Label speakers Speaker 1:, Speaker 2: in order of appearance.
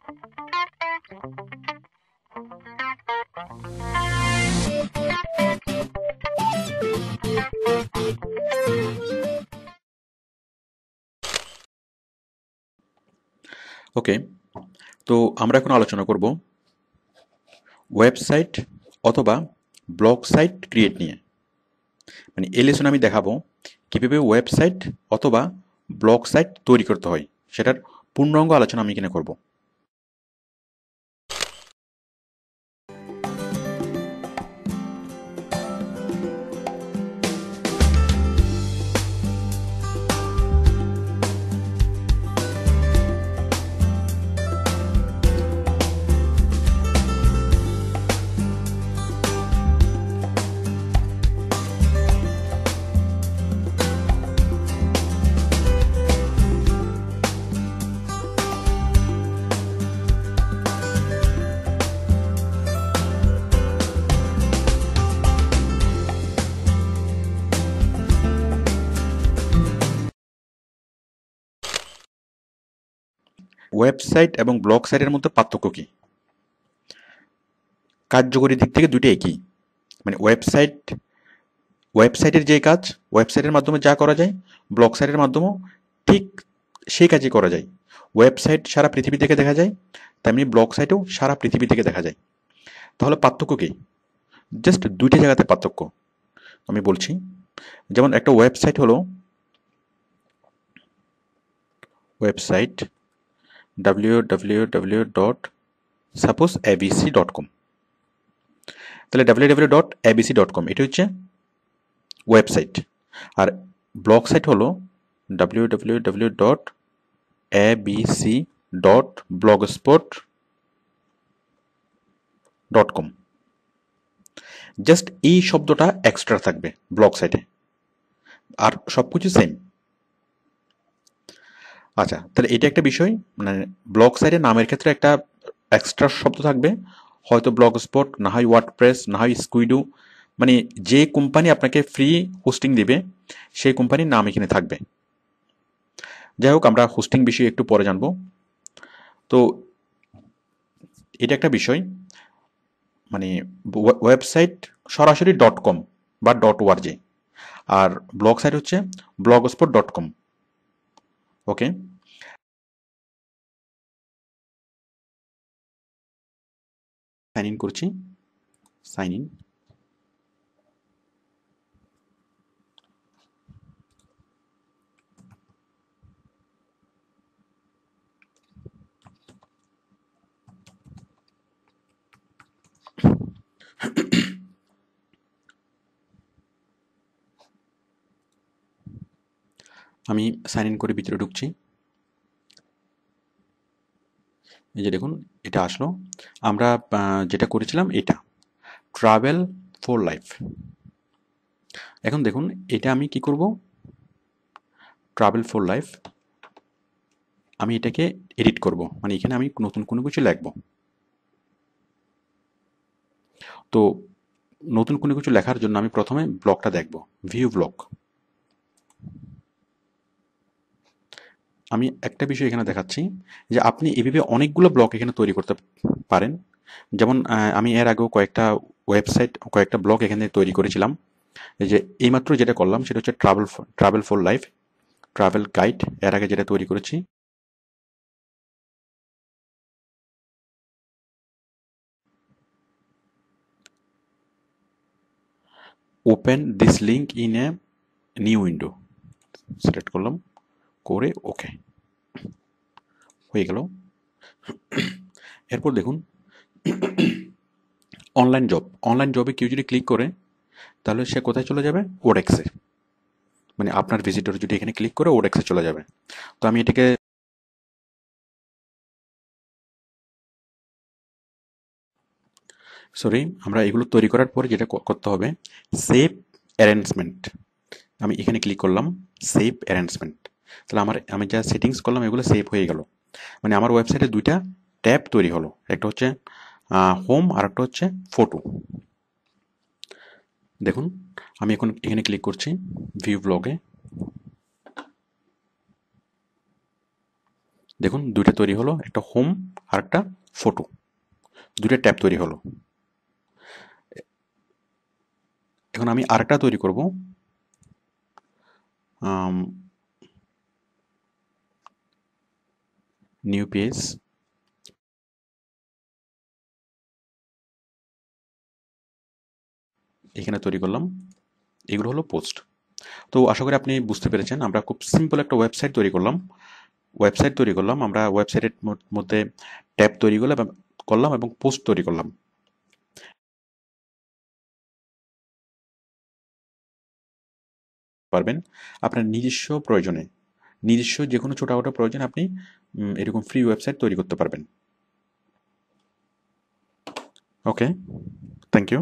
Speaker 1: ওকে, তো আমরা এখন আলোচনা করব ওয়েবসাইট অথবা ব্লগ সাইট ক্রিয়েট নিয়ে। মানে এই লেসনে আমি দেখাবো কীভাবে ওয়েবসাইট অথবা ব্লগ সাইট তৈরি করতে হয়, সেটার পূর্ণাঙ্গ আলোচনা আমি এখানে করব। ওয়েবসাইট এবং ব্লগ সাইটের মধ্যে পার্থক্য কী? কার্যকরী দিক থেকে দুটো একই। মানে ওয়েবসাইটের যে কাজ, ওয়েবসাইটের মাধ্যমে যা করা যায়, ব্লগ সাইটের মাধ্যমেও ঠিক সেই কাজই করা যায়। ওয়েবসাইট সারা পৃথিবী থেকে দেখা যায়, তেমনি ব্লগ সাইটেও সারা পৃথিবী থেকে দেখা যায়। তাহলে পার্থক্য কী? জাস্ট দুইটা জায়গাতে পার্থক্য আমি বলছি। যেমন একটা ওয়েবসাইট হলো ওয়েবসাইট www.abc.com। তাহলে www.abc.com এটা হচ্ছে ওয়েবসাইট, আর ব্লগ সাইট হলো www.abc.blogspot.com। জাস্ট এই শব্দটা এক্সট্রা থাকবে ব্লগ সাইটে, আর সব কিছু সেম। আচ্ছা, তাহলে এটা একটা বিষয়। মানে ব্লগ সাইটের নামের ক্ষেত্রে একটা এক্সট্রা শব্দ থাকবে, হয়তো ব্লগ স্পট, না হয় ওয়ার্ডপ্রেস, না হয় স্কুইডু। মানে যে কোম্পানি আপনাকে ফ্রি হোস্টিং দিবে সেই কোম্পানির নাম এখানে থাকবে। যাই হোক, আমরা হোস্টিং বিষয়ে একটু পরে জানবো। তো এটা একটা বিষয়। মানে ওয়েবসাইট সরাসরি .com বা .org, আর ব্লগ সাইট হচ্ছে blogspot.com। ওকে, সাইন ইন করছি। Sign in. আমি সাইন ইন করে ভিতরে ঢুকছি। এই যে দেখুন, এটা আসলো। আমরা যেটা করেছিলাম এটা ট্রাভেল ফর লাইফ। এখন দেখুন, এটা আমি কি করব, ট্রাভেল ফর লাইফ আমি এটাকে এডিট করব। মানে এখানে আমি নতুন কোনো কিছু লিখব। তো নতুন কোনো কিছু লেখার জন্য আমি প্রথমে ব্লগটা দেখব, ভিউ ব্লগ। আমি একটা বিষয় এখানে দেখাচ্ছি যে আপনি এভাবে অনেকগুলো ব্লগ এখানে তৈরি করতে পারেন। যেমন আমি এর আগেও কয়েকটা ব্লগ এখানে তৈরি করেছিলাম। এই যে এইমাত্র যেটা করলাম সেটা হচ্ছে travel for life, travel guide. এর আগে যেটা তৈরি করেছি, open this link in a new window, select করলাম, করে ওকে হয়ে গেল। এরপর দেখুন, অনলাইন জবে কেউ যদি ক্লিক করে তাহলে সে কোথায় চলে যাবে, ওডেক্সে। মানে আপনার ভিজিটর যদি এখানে ক্লিক করে ওডেক্সে চলে যাবে। তো আমি এটাকে আমরা এগুলো তৈরি করার পরে যেটা করতে হবে, সেভ অ্যারেঞ্জমেন্ট। আমি এখানে ক্লিক করলাম, সেভ অ্যারেঞ্জমেন্ট। তাহলে আমি যা সেটিংস করলাম এগুলো সেভ হয়ে গেল। মানে আমার ওয়েবসাইটে দুইটা ট্যাব তৈরি হলো, একটা হচ্ছে হোম আর একটা হচ্ছে ফটো। দেখুন, আমি এখন এখানে ক্লিক করছি ভিউ ব্লগে। দেখুন দুইটা তৈরি হলো, একটা হোম আর একটা ফটো, দুইটা ট্যাব তৈরি হলো। এখন আমি আরেকটা তৈরি করব, নিউ পেজ, এখানে তৈরি করলাম। এগুলো হলো পোস্ট। তো আশা করি আপনি বুঝতে পেরেছেন, আমরা খুব সিম্পল একটা ওয়েবসাইট তৈরি করলাম। আমরা ওয়েবসাইটের মধ্যে ট্যাব তৈরি করলাম এবং পোস্ট তৈরি করলাম। পারবেন আপনার নিজস্ব প্রয়োজনে, নিজস্ব যে কোনো ছোটখাটো প্রয়োজনে আপনি এরকম ফ্রি ওয়েবসাইট তৈরি করতে পারবেন। ওকে, থ্যাংক ইউ।